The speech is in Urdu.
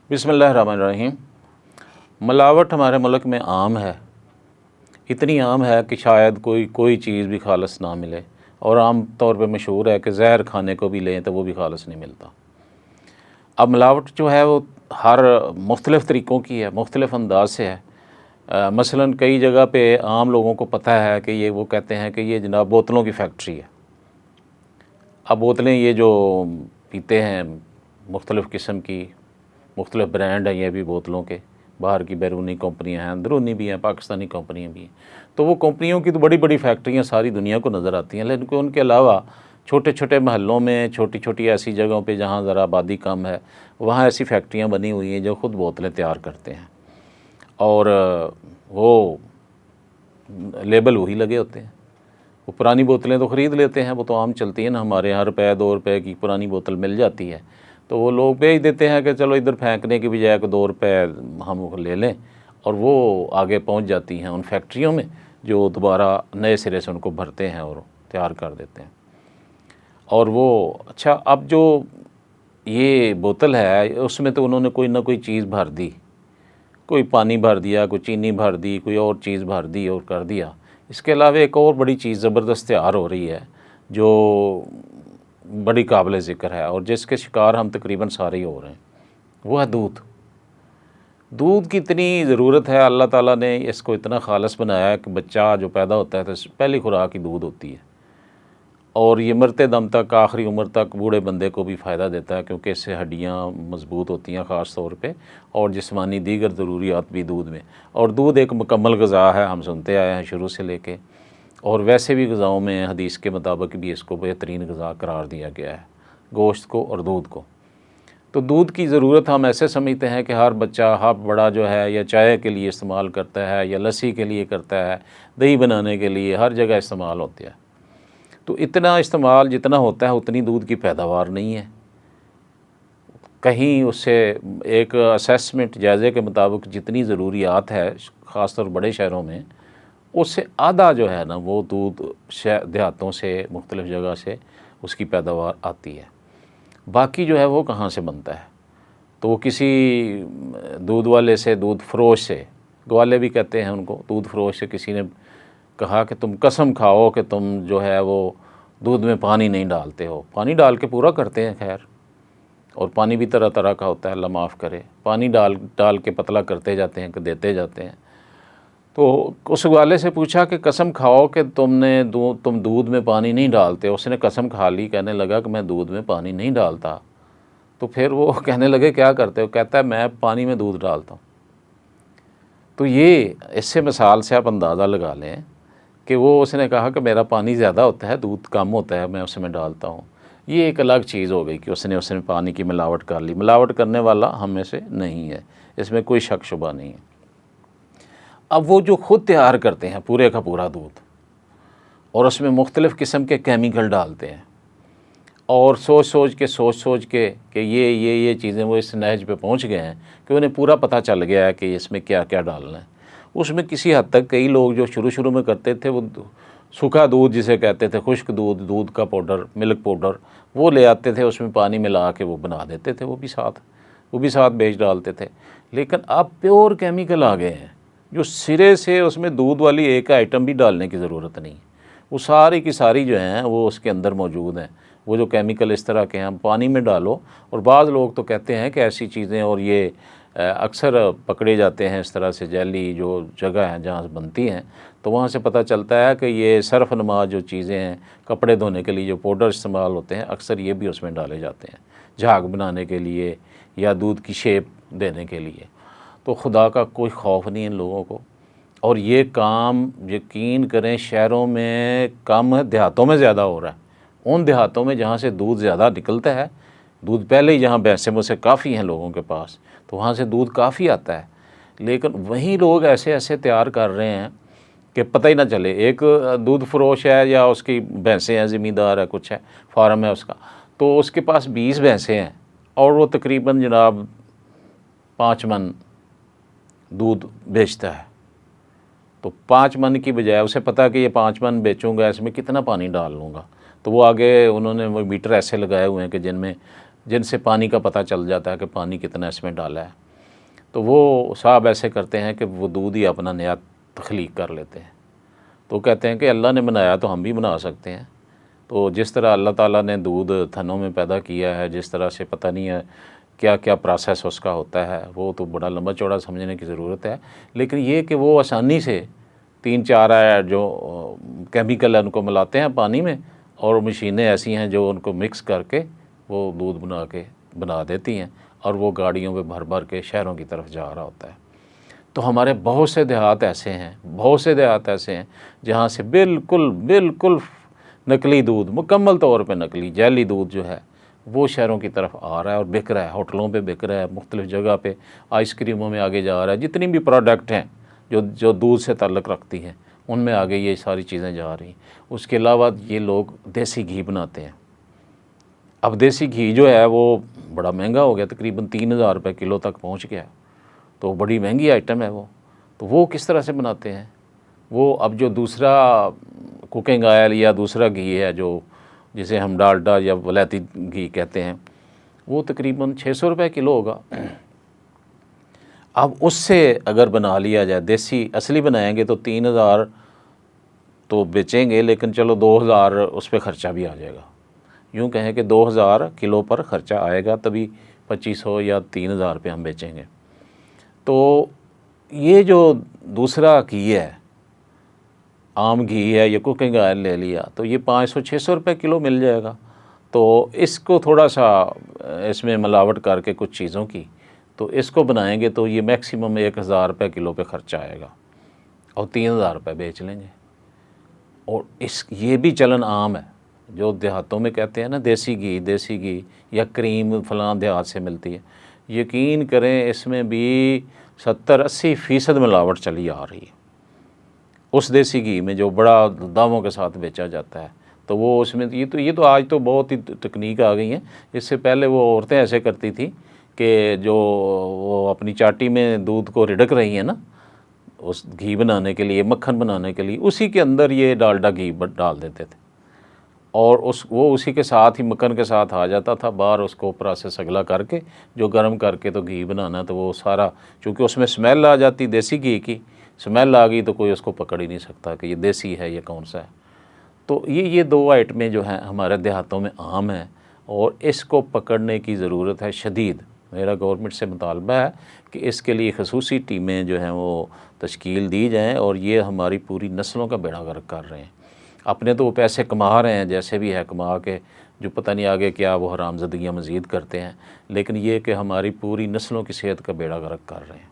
بسم اللہ الرحمن الرحیم۔ ملاوٹ ہمارے ملک میں عام ہے، اتنی عام ہے کہ شاید کوئی چیز بھی خالص نہ ملے، اور عام طور پہ مشہور ہے کہ زہر کھانے کو بھی لیں تو وہ بھی خالص نہیں ملتا۔ اب ملاوٹ جو ہے وہ ہر مختلف طریقوں کی ہے، مختلف انداز سے ہے۔ مثلاً کئی جگہ پہ عام لوگوں کو پتہ ہے کہ وہ کہتے ہیں کہ یہ جناب بوتلوں کی فیکٹری ہے۔ اب بوتلیں یہ جو پیتے ہیں مختلف قسم کی، مختلف برانڈ ہیں یہ بھی بوتلوں کے، باہر کی بیرونی کمپنیاں ہیں، اندرونی بھی ہیں، پاکستانی کمپنیاں بھی ہیں۔ تو وہ کمپنیوں کی تو بڑی بڑی فیکٹریاں ساری دنیا کو نظر آتی ہیں، لیکن ان کے علاوہ چھوٹے چھوٹے محلوں میں، چھوٹی چھوٹی ایسی جگہوں پہ جہاں ذرا آبادی کم ہے، وہاں ایسی فیکٹریاں بنی ہوئی ہیں جو خود بوتلیں تیار کرتے ہیں، اور وہ لیبل وہی لگے ہوتے ہیں۔ وہ پرانی بوتلیں تو خرید لیتے ہیں، وہ تو عام چلتی ہیں نا، ہمارے یہاں روپے 2 روپے کی پرانی بوتل مل جاتی ہے، تو وہ لوگ بھیج دیتے ہیں کہ چلو ادھر پھینکنے کی بجائے کہ 2 روپے ہم لے لیں، اور وہ آگے پہنچ جاتی ہیں ان فیکٹریوں میں جو دوبارہ نئے سرے سے ان کو بھرتے ہیں اور تیار کر دیتے ہیں۔ اور وہ اچھا، اب جو یہ بوتل ہے اس میں تو انہوں نے کوئی نہ کوئی چیز بھر دی، کوئی پانی بھر دیا، کوئی چینی بھر دی، کوئی اور چیز بھر دی اور کر دیا۔ اس کے علاوہ ایک اور بڑی چیز زبردست تیار ہو رہی ہے جو بڑی قابل ذکر ہے، اور جس کے شکار ہم تقریباً سارے ہی ہو رہے ہیں، وہ ہے دودھ۔ دودھ کی اتنی ضرورت ہے، اللہ تعالیٰ نے اس کو اتنا خالص بنایا ہے کہ بچہ جو پیدا ہوتا ہے تو پہلی خوراک ہی دودھ ہوتی ہے، اور یہ مرتے دم تک، آخری عمر تک بوڑھے بندے کو بھی فائدہ دیتا ہے، کیونکہ اس سے ہڈیاں مضبوط ہوتی ہیں خاص طور پہ، اور جسمانی دیگر ضروریات بھی دودھ میں۔ اور دودھ ایک مکمل غذا ہے، ہم سنتے آئے ہیں شروع سے لے کے، اور ویسے بھی غذاؤں میں حدیث کے مطابق بھی اس کو بہترین غذا قرار دیا گیا ہے، گوشت کو اور دودھ کو۔ تو دودھ کی ضرورت ہم ایسے سمجھتے ہیں کہ ہر بچہ، ہر بڑا جو ہے یا چائے کے لیے استعمال کرتا ہے، یا لسی کے لیے کرتا ہے، دہی بنانے کے لیے، ہر جگہ استعمال ہوتا ہے۔ تو اتنا استعمال جتنا ہوتا ہے اتنی دودھ کی پیداوار نہیں ہے۔ کہیں اس سے ایک اسیسمنٹ جائزے کے مطابق جتنی ضروریات ہے خاص طور بڑے شہروں میں، اس سے آدھا جو ہے نا وہ دودھ دیہاتوں سے، مختلف جگہ سے اس کی پیداوار آتی ہے۔ باقی جو ہے وہ کہاں سے بنتا ہے؟ تو وہ کسی دودھ والے سے، دودھ فروش سے، گوالے بھی کہتے ہیں ان کو، دودھ فروش سے کسی نے کہا کہ تم قسم کھاؤ کہ تم جو ہے وہ دودھ میں پانی نہیں ڈالتے ہو۔ پانی ڈال کے پورا کرتے ہیں خیر، اور پانی بھی طرح طرح کا ہوتا ہے، اللہ معاف کرے، پانی ڈال کے پتلا کرتے جاتے ہیں کہ دیتے جاتے ہیں۔ تو اس والے سے پوچھا کہ قسم کھاؤ کہ تم دودھ میں پانی نہیں ڈالتے۔ اس نے قسم کھا لی، کہنے لگا کہ میں دودھ میں پانی نہیں ڈالتا۔ تو پھر وہ کہنے لگے کیا کرتے ہو؟ کہتا ہے میں پانی میں دودھ ڈالتا ہوں۔ تو یہ اس سے مثال سے آپ اندازہ لگا لیں کہ اس نے کہا کہ میرا پانی زیادہ ہوتا ہے، دودھ کم ہوتا ہے، میں اس میں ڈالتا ہوں۔ یہ ایک الگ چیز ہو گئی کہ اس نے پانی کی ملاوٹ کر لی۔ ملاوٹ کرنے والا ہم میں سے نہیں ہے، اس میں کوئی شک شبہ نہیں ہے۔ اب وہ جو خود تیار کرتے ہیں پورے کا پورا دودھ، اور اس میں مختلف قسم کے کیمیکل ڈالتے ہیں، اور سوچ سوچ کے کہ یہ چیزیں وہ اس نہج پہ پہنچ گئے ہیں کہ انہیں پورا پتہ چل گیا ہے کہ اس میں کیا کیا ڈالنا ہے۔ اس میں کسی حد تک کئی لوگ جو شروع میں کرتے تھے، وہ سوکھا دودھ جسے کہتے تھے، خشک دودھ کا پاؤڈر، ملک پاؤڈر، وہ لے آتے تھے، اس میں پانی ملا کے وہ بنا دیتے تھے، وہ بھی ساتھ بیچ ڈالتے تھے۔ لیکن اب پیور کیمیکل آ گئے ہیں جو سرے سے اس میں دودھ والی ایک آئٹم بھی ڈالنے کی ضرورت نہیں، وہ ساری کی ساری جو ہیں وہ اس کے اندر موجود ہیں۔ وہ جو کیمیکل اس طرح کے ہیں، پانی میں ڈالو، اور بعض لوگ تو کہتے ہیں کہ ایسی چیزیں، اور یہ اکثر پکڑے جاتے ہیں اس طرح سے، جیلی جو جگہ ہیں جہاں بنتی ہیں، تو وہاں سے پتہ چلتا ہے کہ یہ صرف نما جو چیزیں ہیں، کپڑے دھونے کے لیے جو پاؤڈر استعمال ہوتے ہیں، اکثر یہ بھی اس میں ڈالے جاتے ہیں، جھاگ بنانے کے لیے یا دودھ کی شیپ دینے کے لیے۔ تو خدا کا کوئی خوف نہیں ان لوگوں کو، اور یہ کام یقین کریں شہروں میں کم ہے، دیہاتوں میں زیادہ ہو رہا ہے۔ ان دیہاتوں میں جہاں سے دودھ زیادہ نکلتا ہے، دودھ پہلے ہی جہاں بھینسیں سے کافی ہیں لوگوں کے پاس، تو وہاں سے دودھ کافی آتا ہے، لیکن وہیں لوگ ایسے تیار کر رہے ہیں کہ پتہ ہی نہ چلے۔ ایک دودھ فروش ہے یا اس کی بھینسیں ہیں، زمیندار ہے، کچھ ہے، فارم ہے اس کا، تو اس کے پاس 20 بھینسیں ہیں، اور وہ تقریباً جناب 5 من دودھ بیچتا ہے۔ تو 5 من کی بجائے اسے پتہ کہ یہ 5 من بیچوں گا، اس میں کتنا پانی ڈال لوں گا، تو وہ آگے انہوں نے وہ میٹر ایسے لگائے ہوئے ہیں کہ جن میں جن سے پانی کا پتہ چل جاتا ہے کہ پانی کتنا اس میں ڈالا ہے، تو وہ صاحب ایسے کرتے ہیں کہ وہ دودھ ہی اپنا نیا تخلیق کر لیتے ہیں۔ تو کہتے ہیں کہ اللہ نے بنایا تو ہم بھی بنا سکتے ہیں۔ تو جس طرح اللہ تعالیٰ نے دودھ تھنوں میں پیدا کیا ہے، جس طرح سے پتہ نہیں ہے کیا کیا پروسیس اس کا ہوتا ہے، وہ تو بڑا لمبا چوڑا سمجھنے کی ضرورت ہے، لیکن یہ کہ وہ آسانی سے 3-4 جو کیمیکل ہیں ان کو ملاتے ہیں پانی میں، اور مشینیں ایسی ہیں جو ان کو مکس کر کے وہ دودھ بنا دیتی ہیں، اور وہ گاڑیوں پہ بھر بھر کے شہروں کی طرف جا رہا ہوتا ہے۔ تو ہمارے بہت سے دیہات ایسے ہیں جہاں سے بالکل نقلی دودھ، مکمل طور پہ نقلی جعلی دودھ جو ہے وہ شہروں کی طرف آ رہا ہے اور بک رہا ہے، ہوٹلوں پہ بک رہا ہے، مختلف جگہ پہ آئس کریموں میں آگے جا رہا ہے، جتنی بھی پروڈکٹ ہیں جو دودھ سے تعلق رکھتی ہیں ان میں آگے یہ ساری چیزیں جا رہی ہیں۔ اس کے علاوہ یہ لوگ دیسی گھی بناتے ہیں۔ اب دیسی گھی جو ہے وہ بڑا مہنگا ہو گیا، تقریباً 3,000 روپے کلو تک پہنچ گیا، تو بڑی مہنگی آئٹم ہے وہ۔ تو وہ کس طرح سے بناتے ہیں؟ وہ اب جو دوسرا کوکنگ آئل یا دوسرا گھی ہے جو جسے ہم ڈالڈا یا ولیتی گھی کہتے ہیں، وہ تقریباً 600 روپے کلو ہوگا۔ اب اس سے اگر بنا لیا جائے، دیسی اصلی بنائیں گے تو 3,000 تو بیچیں گے، لیکن چلو 2,000 اس پہ خرچہ بھی آ جائے گا۔ یوں کہیں کہ 2,000 کلو پر خرچہ آئے گا، تبھی 2,500 یا 3,000 پہ ہم بیچیں گے۔ تو یہ جو دوسرا گھی ہے، عام گھی ہے یا کوکنگ آئل لے لیا، تو یہ 500-600 روپے کلو مل جائے گا۔ تو اس کو تھوڑا سا اس میں ملاوٹ کر کے کچھ چیزوں کی، تو اس کو بنائیں گے تو یہ میکسیمم 1,000 روپے کلو پہ خرچہ آئے گا، اور 3,000 روپے بیچ لیں گے۔ اور یہ بھی چلن عام ہے، جو دیہاتوں میں کہتے ہیں نا دیسی گھی یا کریم فلاں دیہات سے ملتی ہے، یقین کریں اس میں بھی 70-80% ملاوٹ چلی آ رہی ہے اس دیسی گھی میں، جو بڑا دعووں کے ساتھ بیچا جاتا ہے۔ تو وہ اس میں یہ تو آج تو بہت ہی تکنیک آ گئی ہیں۔ اس سے پہلے وہ عورتیں ایسے کرتی تھیں کہ جو وہ اپنی چاٹی میں دودھ کو رڑک رہی ہیں نا اس گھی بنانے کے لیے، مکھن بنانے کے لیے، اسی کے اندر یہ ڈالڈا گھی ڈال دیتے تھے، اور وہ اسی کے ساتھ ہی مکھن کے ساتھ آ جاتا تھا باہر، اس کو اوپر سے سگلا کر کے جو گرم کر کے تو گھی بنانا، تو وہ سارا چونکہ اس میں اسمیل آ جاتی دیسی گھی کی، اسمیل آ گئی تو کوئی اس کو پکڑ ہی نہیں سکتا کہ یہ دیسی ہے یا کون سا ہے۔ تو یہ 2 آئٹمیں جو ہیں ہمارے دیہاتوں میں عام ہیں، اور اس کو پکڑنے کی ضرورت ہے شدید۔ میرا گورنمنٹ سے مطالبہ ہے کہ اس کے لیے خصوصی ٹیمیں جو ہیں وہ تشکیل دی جائیں، اور یہ ہماری پوری نسلوں کا بیڑا غرق کر رہے ہیں۔ اپنے تو وہ پیسے کما رہے ہیں جیسے بھی ہے کما کے، جو پتہ نہیں آگے کیا وہ حرام زدگیاں مزید کرتے ہیں، لیکن یہ کہ ہماری پوری نسلوں کی صحت کا بیڑا غرق کر رہے ہیں۔